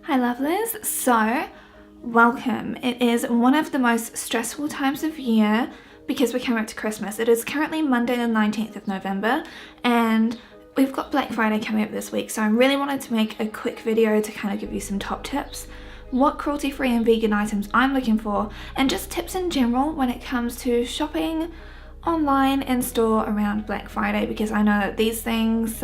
Hi lovelies, so welcome. It is one of the most stressful times of year because we're coming up to Christmas. It is currently Monday the 19th of November and we've got Black Friday coming up this week, so I really wanted to make a quick video to kind of give you some top tips, what cruelty-free and vegan items I'm looking for, and just tips in general when it comes to shopping online and store around Black Friday, because I know that these things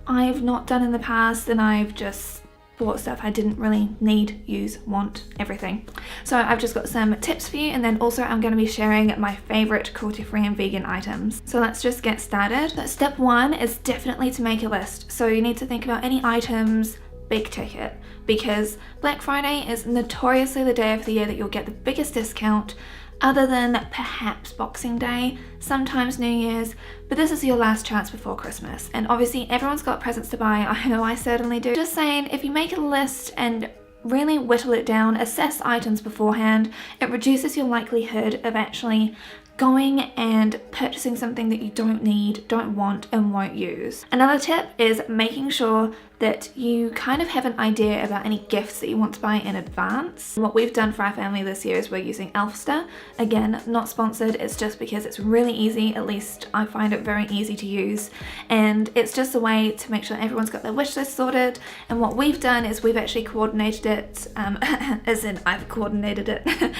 I've not done in the past and I've just bought stuff I didn't really need, use, want, everything. So I've just got some tips for you, and then also I'm going to be sharing my favorite cruelty-free and vegan items. So let's just get started. Step one is definitely to make a list. So you need to think about any items big ticket, because Black Friday is notoriously the day of the year that you'll get the biggest discount, other than perhaps Boxing Day, sometimes New Year's, but this is your last chance before Christmas. And obviously everyone's got presents to buy, I know I certainly do. Just saying, if you make a list and really whittle it down, assess items beforehand, it reduces your likelihood of actually going and purchasing something that you don't need, don't want, and won't use. Another tip is making sure that you kind of have an idea about any gifts that you want to buy in advance. What we've done for our family this year is we're using Elfster. Again, not sponsored, it's just because it's really easy, at least I find it very easy to use, and it's just a way to make sure everyone's got their wish list sorted. And what we've done is we've actually coordinated it, as in I've coordinated it,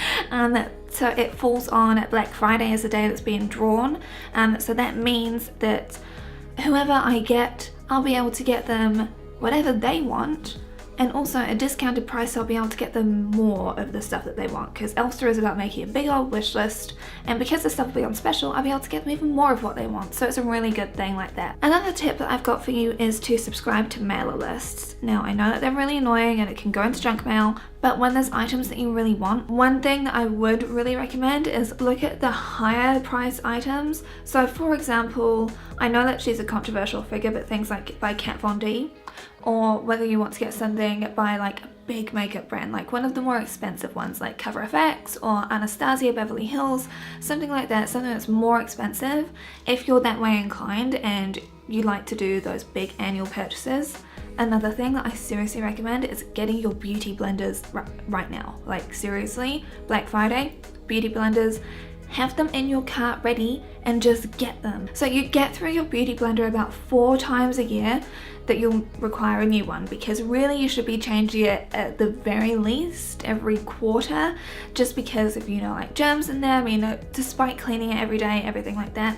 so it falls on Black Friday as the day that's being drawn. So that means that whoever I get, I'll be able to get them whatever they want, and also a discounted price. I'll be able to get them more of the stuff that they want, because Elfster is about making a big old wish list, and because the stuff will be on special, I'll be able to get them even more of what they want. So it's a really good thing like that. Another tip that I've got for you is to subscribe to mailer lists. Now I know that they're really annoying and it can go into junk mail, but when there's items that you really want, one thing that I would really recommend is look at the higher price items. So for example, I know that she's a controversial figure, but things like by Kat Von D, or whether you want to get something by like a big makeup brand, like one of the more expensive ones like Cover FX or Anastasia Beverly Hills, something like that, something that's more expensive. If you're that way inclined and you like to do those big annual purchases, another thing that I seriously recommend is getting your beauty blenders right now. Like seriously, Black Friday, beauty blenders, have them in your cart ready and just get them. So you get through your beauty blender about 4 times a year that you'll require a new one, because really you should be changing it at the very least every quarter, just because of, you know, like germs in there, you know, despite cleaning it every day, everything like that.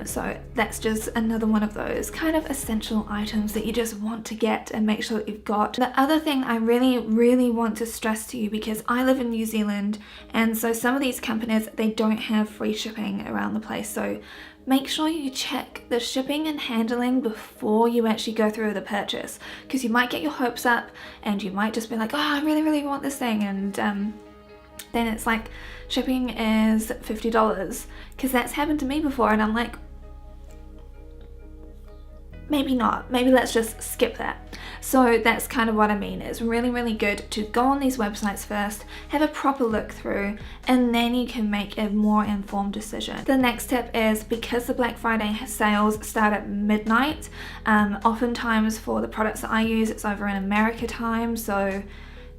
So that's just another one of those kind of essential items that you just want to get and make sure that you've got. The other thing I really want to stress to you, because I live in New Zealand, and so some of these companies, they don't have free shipping around the place, so make sure you check the shipping and handling before you actually go through the purchase, because you might get your hopes up and you might just be like, oh, I really want this thing, and then it's like shipping is $50, because that's happened to me before, and I'm like, maybe not, maybe let's just skip that. So that's kind of what I mean. It's really good to go on these websites first, have a proper look through, and then you can make a more informed decision. The next tip is, because the Black Friday sales start at midnight, oftentimes for the products that I use, it's over in America time, so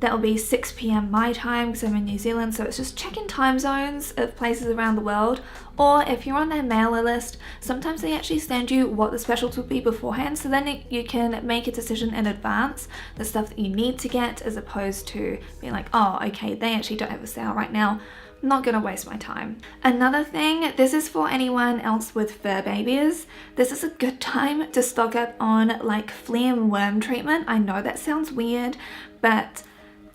that'll be 6 p.m. my time because I'm in New Zealand, so it's just checking time zones of places around the world. Or if you're on their mailer list, sometimes they actually send you what the specials will be beforehand, so then you can make a decision in advance, the stuff that you need to get, as opposed to being like, oh, okay, they actually don't have a sale right now, I'm not gonna waste my time. Another thing, this is for anyone else with fur babies, this is a good time to stock up on like flea and worm treatment. I know that sounds weird, but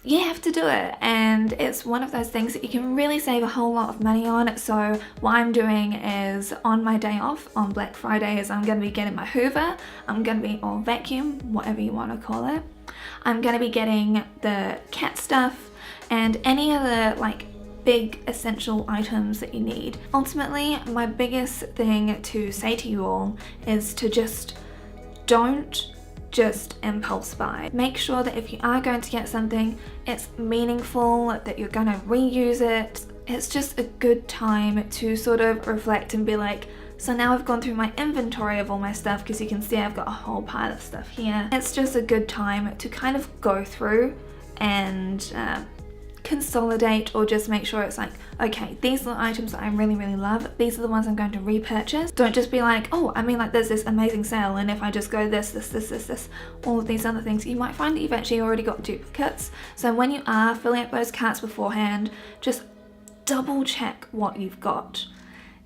you have to do it, and it's one of those things that you can really save a whole lot of money on. So what I'm doing is, on my day off on Black Friday, is I'm going to be getting my Hoover, I'm going to be, or vacuum, whatever you want to call it, I'm going to be getting the cat stuff and any other like big essential items that you need. Ultimately, my biggest thing to say to you all is to just don't just impulse buy. Make sure that if you are going to get something, it's meaningful, that you're going to reuse it. It's just a good time to sort of reflect and be like, So now I've gone through my inventory of all my stuff, because you can see I've got a whole pile of stuff here. It's just a good time to kind of go through and consolidate, or just make sure it's like, okay, these are the items that I really love, these are the ones I'm going to repurchase. Don't just be like, oh, I mean, like, there's this amazing sale, and if I just go this, all of these other things, you might find that you've actually already got duplicates. So when you are filling up those carts beforehand, just double check what you've got.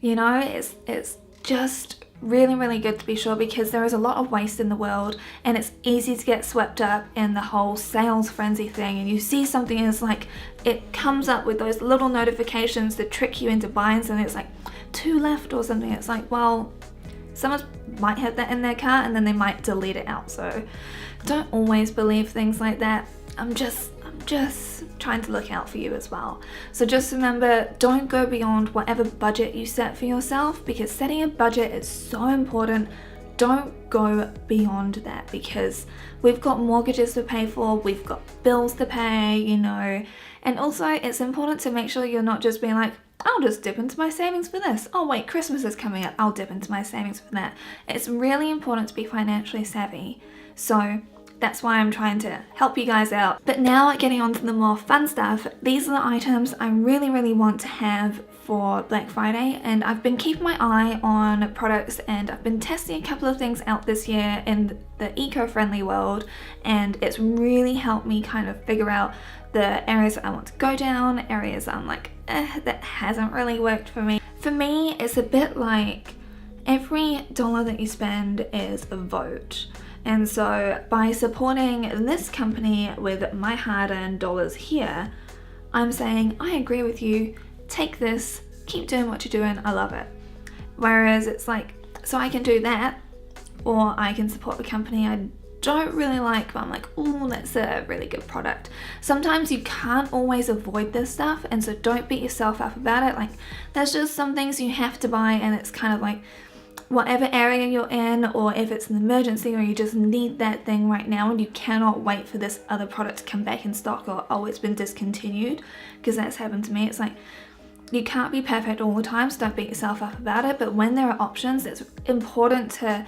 You know, it's just really good to be sure, because there is a lot of waste in the world, and it's easy to get swept up in the whole sales frenzy thing, and you see something and it's like, it comes up with those little notifications that trick you into buying something. It's like 2 left or something. It's like, well, someone might have that in their cart and then they might delete it out. So don't always believe things like that. I'm just trying to look out for you as well. So just remember, don't go beyond whatever budget you set for yourself, because setting a budget is so important. Don't go beyond that, because we've got mortgages to pay for, we've got bills to pay, you know. And also it's important to make sure you're not just being like, I'll just dip into my savings for this. Oh wait, Christmas is coming up, I'll dip into my savings for that. It's really important to be financially savvy. So that's why I'm trying to help you guys out. But now getting on to the more fun stuff, these are the items I really want to have for Black Friday, and I've been keeping my eye on products, and I've been testing a couple of things out this year in the eco-friendly world, and it's really helped me kind of figure out the areas that I want to go down, areas I'm like, that hasn't really worked for me. For me, it's a bit like every dollar that you spend is a vote. And so by supporting this company with my hard-earned dollars here, I'm saying, I agree with you, take this, keep doing what you're doing, I love it. Whereas it's like, so I can do that, or I can support the company I don't really like, but I'm like, oh, that's a really good product. Sometimes you can't always avoid this stuff, and so don't beat yourself up about it. Like, there's just some things you have to buy, and it's kind of like, whatever area you're in, or if it's an emergency or you just need that thing right now and you cannot wait for this other product to come back in stock, or oh, it's been discontinued, because that's happened to me. It's like, you can't be perfect all the time, so don't beat yourself up about it. But when there are options, it's important to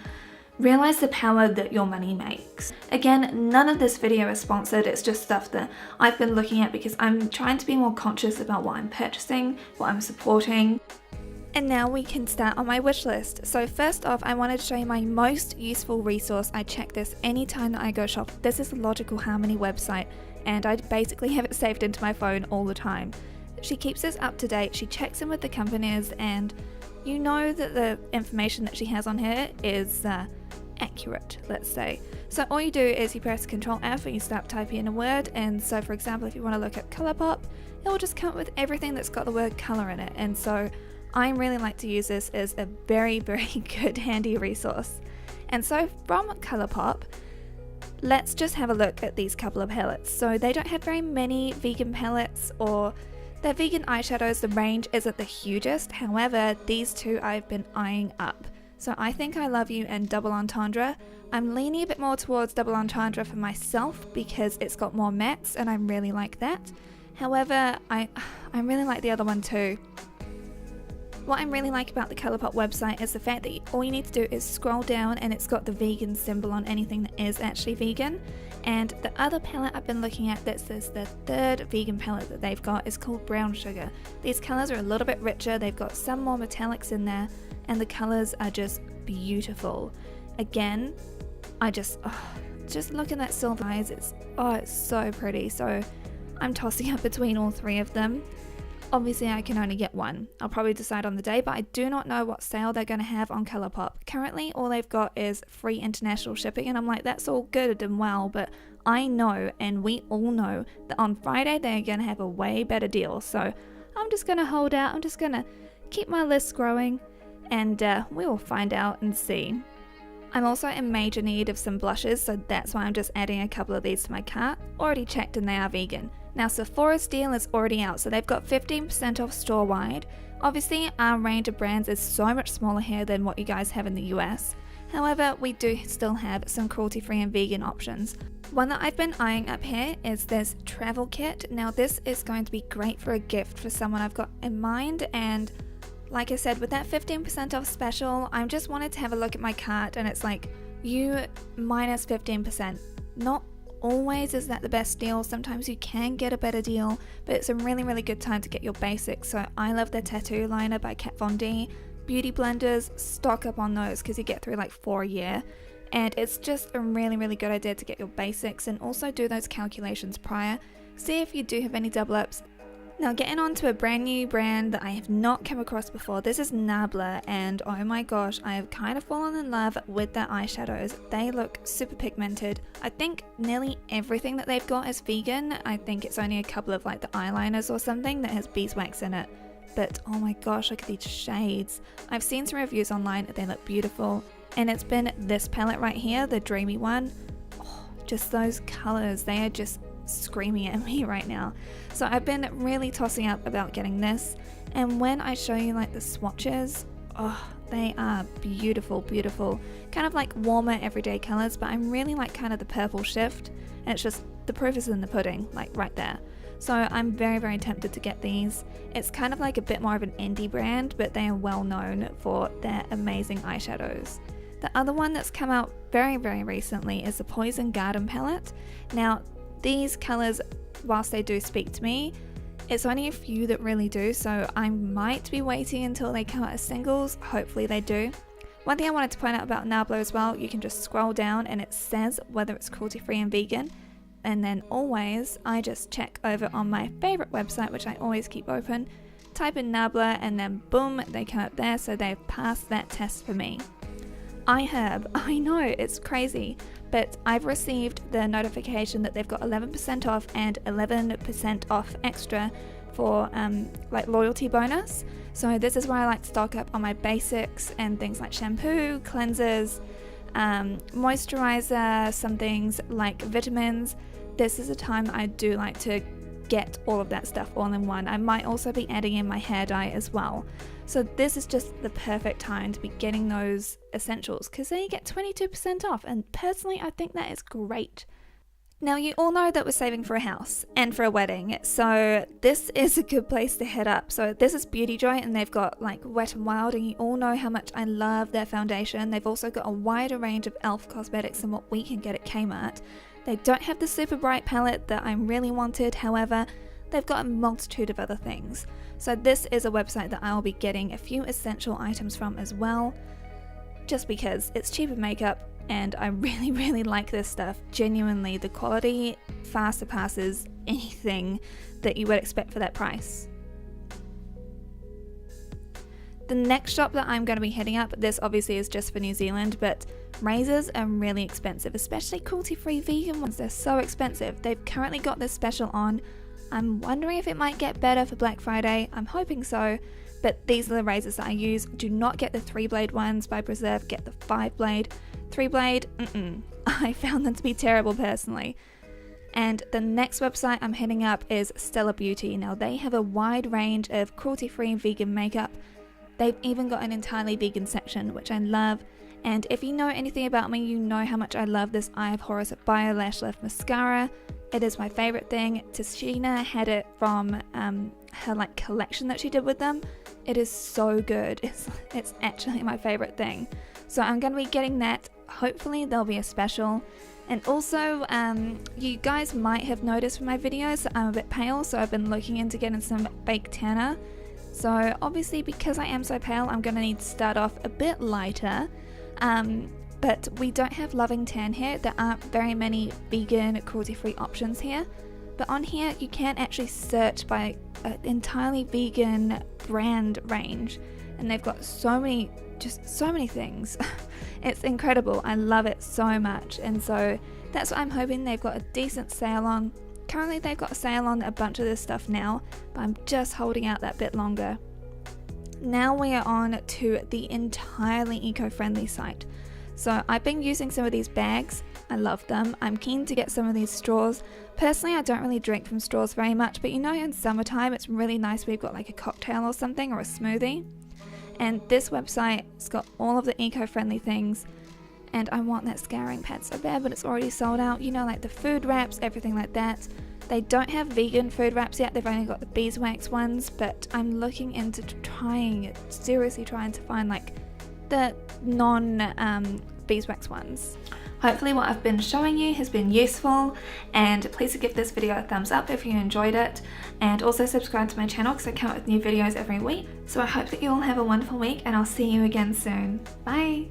realize the power that your money makes. Again, none of this video is sponsored, it's just stuff that I've been looking at because I'm trying to be more conscious about what I'm purchasing, what I'm supporting. And now we can start on my wish list. So first off, I wanted to show you my most useful resource. I check this anytime that I go shop. This is the Logical Harmony website, and I basically have it saved into my phone all the time. She keeps us up to date, she checks in with the companies, and you know that the information that she has on here is accurate, let's say. So all you do is you press Ctrl F and you start typing in a word, and so for example, if you want to look at Colourpop, it will just come up with everything that's got the word colour in it. And so I really like to use this as a very good handy resource. And so from Colourpop, let's just have a look at these couple of palettes. So they don't have very many vegan palettes, or their vegan eyeshadows, the range isn't the hugest. However, these two I've been eyeing up. So I Think I Love You and Double Entendre. I'm leaning a bit more towards Double Entendre for myself because it's got more mattes and I really like that. However, I really like the other one too. What I really like about the Colourpop website is the fact that all you need to do is scroll down and it's got the vegan symbol on anything that is actually vegan. And the other palette I've been looking at that's the third vegan palette that they've got is called Brown Sugar. These colours are a little bit richer, they've got some more metallics in there, and the colours are just beautiful. Again, just look at that silver eyes, it's so pretty. So I'm tossing up between all three of them. Obviously I can only get one. I'll probably decide on the day, but I do not know what sale they're going to have on Colourpop. Currently all they've got is free international shipping, and I'm like, that's all good and well, but I know, and we all know, that on Friday they're going to have a way better deal. So I'm just going to hold out, I'm just going to keep my list growing, and we will find out and see. I'm also in major need of some blushes, so that's why I'm just adding a couple of these to my cart. Already checked and they are vegan. Now Sephora's deal is already out, so they've got 15% off store-wide. Obviously our range of brands is so much smaller here than what you guys have in the US. However, we do still have some cruelty-free and vegan options. One that I've been eyeing up here is this travel kit. Now this is going to be great for a gift for someone I've got in mind, and like I said, with that 15% off special, I just wanted to have a look at my cart and it's like, you minus 15%. Not always is that the best deal. Sometimes you can get a better deal, but it's a really, really good time to get your basics. So I love their tattoo liner by Kat Von D. Beauty blenders, stock up on those because you get through like 4 a year. And it's just a really, really good idea to get your basics and also do those calculations prior. See if you do have any double ups. Now getting on to a brand new brand that I have not come across before. This is Nabla, and oh my gosh, I have kind of fallen in love with their eyeshadows. They look super pigmented. I think nearly everything that they've got is vegan. I think it's only a couple of like the eyeliners or something that has beeswax in it. But oh my gosh, look at these shades. I've seen some reviews online, they look beautiful. And it's been this palette right here, the dreamy one. Oh, just those colors, they are just screaming at me right now. So I've been really tossing up about getting this, and when I show you like the swatches, oh, they are beautiful, beautiful. Kind of like warmer everyday colors, but I'm really like kind of the purple shift, and it's just, the proof is in the pudding, like right there. So I'm very, very tempted to get these. It's kind of like a bit more of an indie brand, but they are well known for their amazing eyeshadows. The other one that's come out very, very recently is the Poison Garden palette. Now, these colours, whilst they do speak to me, it's only a few that really do, so I might be waiting until they come out as singles. Hopefully they do. One thing I wanted to point out about Nabla as well, you can just scroll down and it says whether it's cruelty free and vegan, and then always I just check over on my favourite website, which I always keep open, type in Nabla, and then boom, they come up there, so they've passed that test for me. iHerb, I know, it's crazy, but I've received the notification that they've got 11% off and 11% off extra for like loyalty bonus. So this is where I like to stock up on my basics and things like shampoo, cleansers, moisturizer, some things like vitamins. This is a time I do like to get all of that stuff all in one. I might also be adding in my hair dye as well. So this is just the perfect time to be getting those essentials because then you get 22% off, and personally I think that is great. Now you all know that we're saving for a house and for a wedding, so this is a good place to head up. So this is Beauty Joy, and they've got like Wet n Wild, and you all know how much I love their foundation. They've also got a wider range of e.l.f. cosmetics than what we can get at Kmart. They don't have the super bright palette that I really wanted, however, they've got a multitude of other things. So this is a website that I'll be getting a few essential items from as well, just because it's cheaper makeup and I really, really like this stuff. Genuinely, the quality far surpasses anything that you would expect for that price. The next shop that I'm going to be heading up, this obviously is just for New Zealand, but razors are really expensive, especially cruelty-free vegan ones. They're so expensive. They've currently got this special on. I'm wondering if it might get better for Black Friday. I'm hoping so, but these are the razors that I use. Do not get the 3-blade ones by Preserve, get the 5-blade. 3-blade, I found them to be terrible personally. And the next website I'm heading up is Stellar Beauty. Now they have a wide range of cruelty-free and vegan makeup. They've even got an entirely vegan section, which I love. And if you know anything about me, you know how much I love this Eye of Horus Bio Lash Lift Mascara. It is my favourite thing. Tashina had it from her like collection that she did with them. It is so good. It's actually my favourite thing. So I'm going to be getting that. Hopefully there'll be a special. And also, you guys might have noticed from my videos that I'm a bit pale, so I've been looking into getting some fake tanner. So obviously because I am so pale, I'm going to need to start off a bit lighter. But we don't have Loving Tan here. There aren't very many vegan, cruelty-free options here. But on here, you can actually search by an entirely vegan brand range. And they've got so many, just so many things. It's incredible. I love it so much. And so that's what I'm hoping. They've got a decent sale on. Currently they've got a sale on a bunch of this stuff now, but I'm just holding out that bit longer. Now we are on to the entirely eco-friendly site. So I've been using some of these bags. I love them. I'm keen to get some of these straws. Personally, I don't really drink from straws very much, but you know, in summertime it's really nice we've got like a cocktail or something, or a smoothie. And this website has got all of the eco-friendly things. And I want that scouring pad so bad, but it's already sold out. You know, like the food wraps, everything like that. They don't have vegan food wraps yet, they've only got the beeswax ones, but I'm looking into seriously trying to find like the non-beeswax ones. Hopefully what I've been showing you has been useful, and please give this video a thumbs up if you enjoyed it, and also subscribe to my channel because I come up with new videos every week. So I hope that you all have a wonderful week, and I'll see you again soon. Bye!